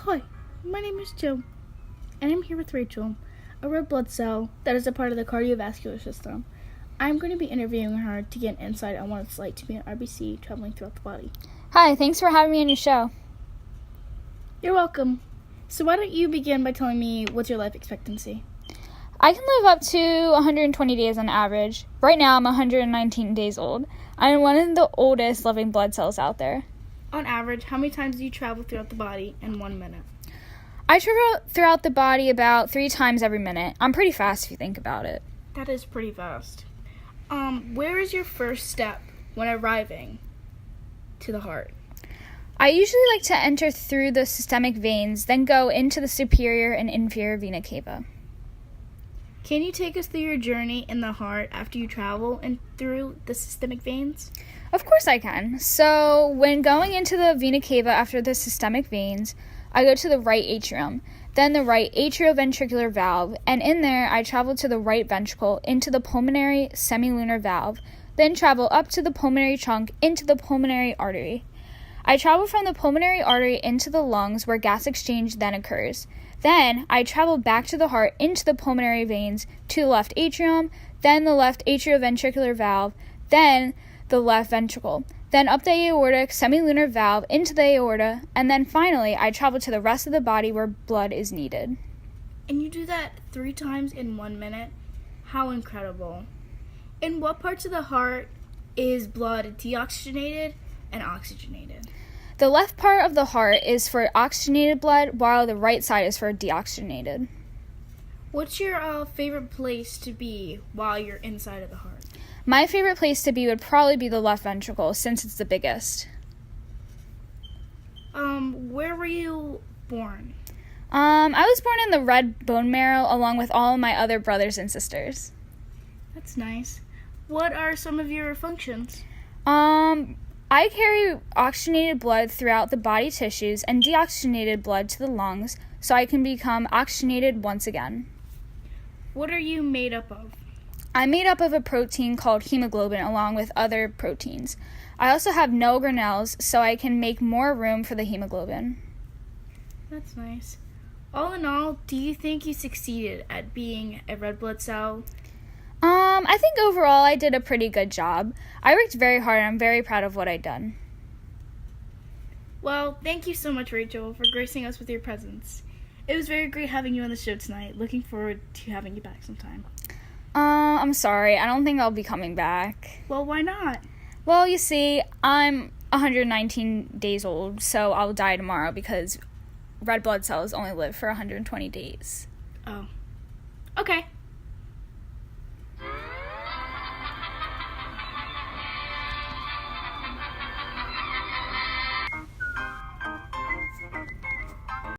Hi, my name is Joe, and I'm here with Rachel, a red blood cell that is a part of the cardiovascular system. I'm going to be interviewing her to get an insight on what it's like to be an RBC traveling throughout the body. Hi, thanks for having me on your show. You're welcome. So why don't you begin by telling me what's your life expectancy? I can live up to 120 days on average. Right now, I'm 119 days old. I'm one of the oldest living blood cells out there. On average, how many times do you travel throughout the body in 1 minute? I travel throughout the body about 3 times every minute. I'm pretty fast if you think about it. That is pretty fast. Where is your first step when arriving to the heart? I usually like to enter through the systemic veins, then go into the superior and inferior vena cava. Can you take us through your journey in the heart after you travel and through the systemic veins? Of course I can. So, when going into the vena cava after the systemic veins, I go to the right atrium, then the right atrioventricular valve, and in there I travel to the right ventricle into the pulmonary semilunar valve, then travel up to the pulmonary trunk into the pulmonary artery. I travel from the pulmonary artery into the lungs where gas exchange then occurs. Then I travel back to the heart into the pulmonary veins to the left atrium, then the left atrioventricular valve, then the left ventricle, then up the aortic semilunar valve into the aorta, and then finally I travel to the rest of the body where blood is needed. And you do that 3 times in 1 minute? How incredible. In what parts of the heart is blood deoxygenated and oxygenated? The left part of the heart is for oxygenated blood, while the right side is for deoxygenated. What's your favorite place to be while you're inside of the heart? My favorite place to be would probably be the left ventricle, since it's the biggest. Where were you born? I was born in the red bone marrow along with all of my other brothers and sisters. That's nice. What are some of your functions? I carry oxygenated blood throughout the body tissues and deoxygenated blood to the lungs so I can become oxygenated once again. What are you made up of? I'm made up of a protein called hemoglobin along with other proteins. I also have no organelles so I can make more room for the hemoglobin. That's nice. All in all, do you think you succeeded at being a red blood cell? I think overall I did a pretty good job. I worked very hard and I'm very proud of what I've done. Well, thank you so much, Rachel, for gracing us with your presence. It was very great having you on the show tonight. Looking forward to having you back sometime. I'm sorry. I don't think I'll be coming back. Well, why not? Well, you see, I'm 119 days old, so I'll die tomorrow because red blood cells only live for 120 days. Oh.